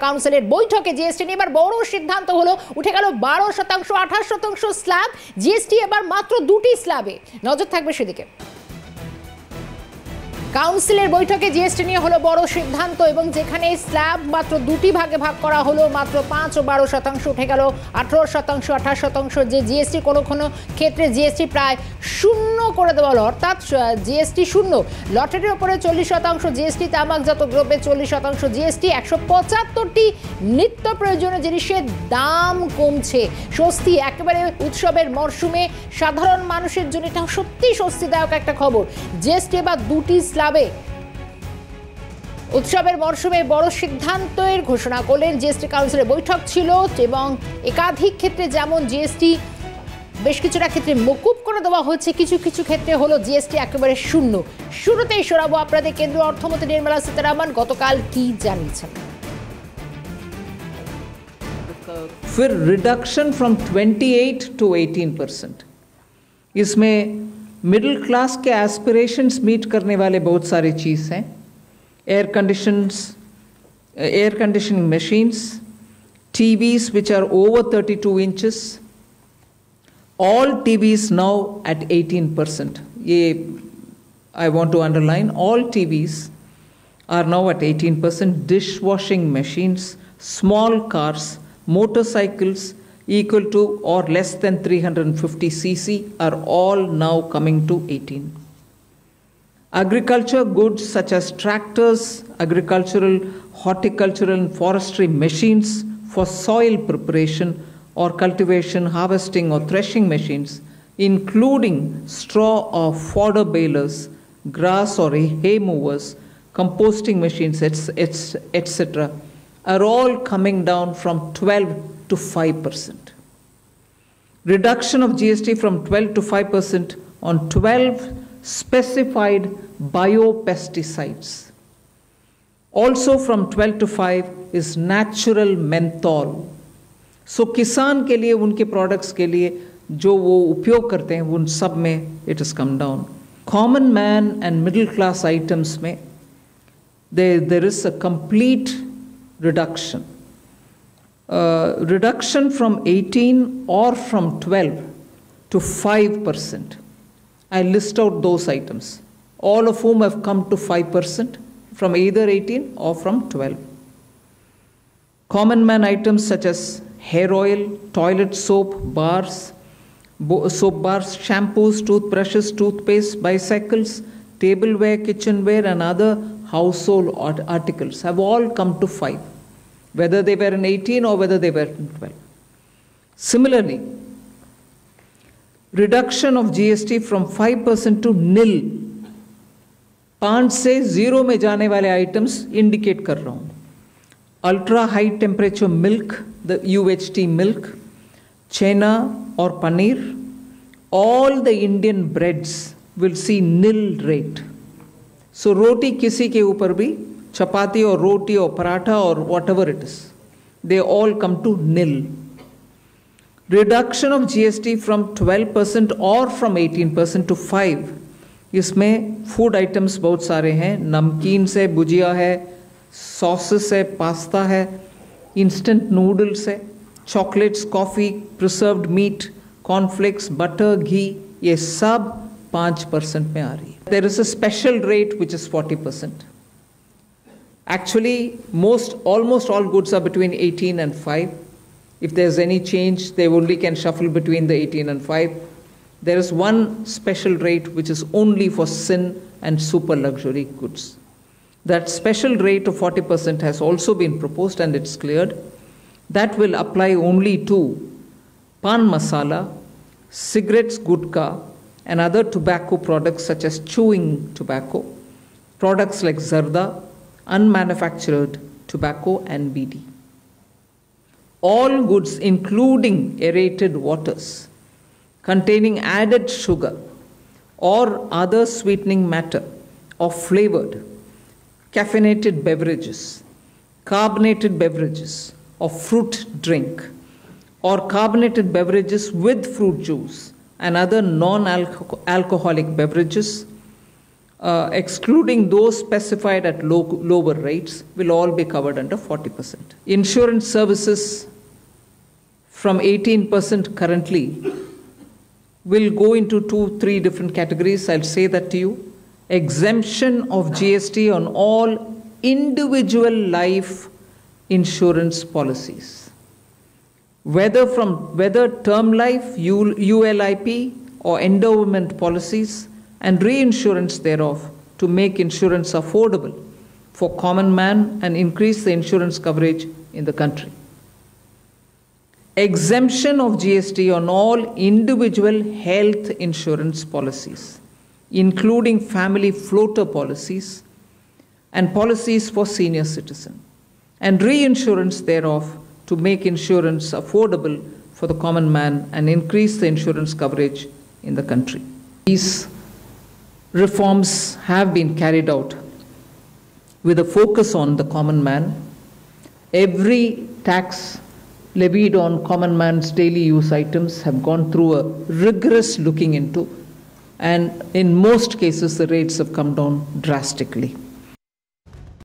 কাউন্সিলের বৈঠকে জিএসটি নিয়ে এবার বড় সিদ্ধান্ত হলো, উঠে গেল 12%, 28% স্ল্যাব। জিএসটি এবার মাত্র দুটি স্ল্যাবে, নজর থাকবে সেদিকে। কাউন্সিলের বৈঠকে জিএসটি নিয়ে হলো বড় সিদ্ধান্ত এবং যেখানে স্ল্যাব মাত্র দুটি ভাগে ভাগ করা হলো, মাত্র 5 ও 12% উঠে গেল 18%, 28%। যে জিএসটি কোনো কোনো ক্ষেত্রে জিএসটি প্রায় শূন্য করে দেওয়া হলো, অর্থাৎ জিএসটি শূন্য। লটারির ওপরে 40% জিএসটি, তামাকজাত দ্রব্যে 40% জিএসটি। 175টি নিত্য প্রয়োজনীয় জিনিসের দাম কমছে। স্বস্তি একেবারে উৎসবের মরশুমে সাধারণ মানুষের জন্য এটা সত্যি স্বস্তিদায়ক একটা খবর। জিএসটি এবার দুটি স্ল্যাবে। উৎসবের মরশুমে বড় সিদ্ধান্তের ঘোষণা করলেন। জিএসটি কাউন্সিলের বৈঠক ছিল এবং একাধিক ক্ষেত্রে যেমন জিএসটি বেশ কিছুটা ক্ষেত্রে মকুব করে দেওয়া হচ্ছে, কিছু কিছু ক্ষেত্রে হলো জিএসটি একেবারে শূন্য। শুরুতেই শোনাবো আপনাদের কেন্দ্রীয় অর্থমন্ত্রী নির্মলা সীতারামন গতকাল কি জানিয়েছেন। फिर रिडक्शन फ्रॉम 28 टू 18%। इसमें मिडिल क्लास के एस्पिरेशंस मीट करने वाले बहुत सारे चीज़ हैं। Air conditioning machines, TVs which are over 32 inches, all TVs now at 18%. ये I want to underline, all TVs are now at 18%. Dishwashing machines, small cars, motorcycles equal to or less than 350 cc are all now coming to 18. Agriculture goods such as tractors, agricultural, horticultural and forestry machines for soil preparation or cultivation, harvesting or threshing machines, including straw or fodder balers, grass or hay movers, composting machines, etc., are all coming down from 12 to 5%. Reduction of GST from 12 to 5% on 12 specified biopesticides. Also from 12 to 5 is natural menthol. So किसान के लिए, उनके products के लिए जो वो उपयोग करते हैं उन सब में it has come down. Common man and middle class items में there is a complete reduction. Reduction from 18 or from 12 to 5%. I list out those items, all of whom have come to 5% from either 18 or from 12. Common man items such as hair oil, toilet soap bars, shampoos, toothbrushes, toothpaste, bicycles, tableware, kitchenware and other household articles have all come to 5, whether they were in 18 or whether they were in 12. Similarly, reduction of GST from 5% to nil. 5 से 0 में जाने वाले items indicate कर रहा हूँ. Ultra high temperature milk, the UHT milk, chena or paneer, all the Indian breads will see nil rate. So roti किसी के ऊपर भी, chapati or roti or paratha or whatever it is, they all come to nil. Reduction of GST from 12% or from 18% to 5. इसमें food items बहुत सारे हैं, नमकीन से भुजिया है, सॉसेस है, पास्ता है, इंस्टेंट नूडल्स है, chocolates, coffee, preserved meat, cornflakes, butter, ghee, ये सब 5% में आ रही है. There is a special rate which is 40%. Actually, almost all goods are between 18 and 5. If there's any change, they only can shuffle between the 18 and 5. There is one special rate which is only for sin and super luxury goods. That special rate of 40% has also been proposed and it's cleared. That will apply only to pan masala, cigarettes, gudka, and other tobacco products such as chewing tobacco, products like zarda, unmanufactured tobacco, and BD. All goods including aerated waters containing added sugar or other sweetening matter or flavored, caffeinated beverages, carbonated beverages or fruit drink, or carbonated beverages with fruit juice and other non-alcoholic beverages, excluding those specified at lower rates, will all be covered under 40%. Insurance services from 18% currently will go into 2-3 different categories. I'll say that to you. Exemption of GST on all individual life insurance policies, whether term life, ULIP, or endowment policies, and reinsurance thereof, to make insurance affordable for common man and increase the insurance coverage in the country. Exemption of GST on all individual health insurance policies, including family floater policies and policies for senior citizens, and reinsurance thereof, to make insurance affordable for the common man and increase the insurance coverage in the country. These reforms have been carried out with a focus on the common man. Every tax levied on common man's daily use items have gone through a rigorous looking into, and in most cases the rates have come down drastically.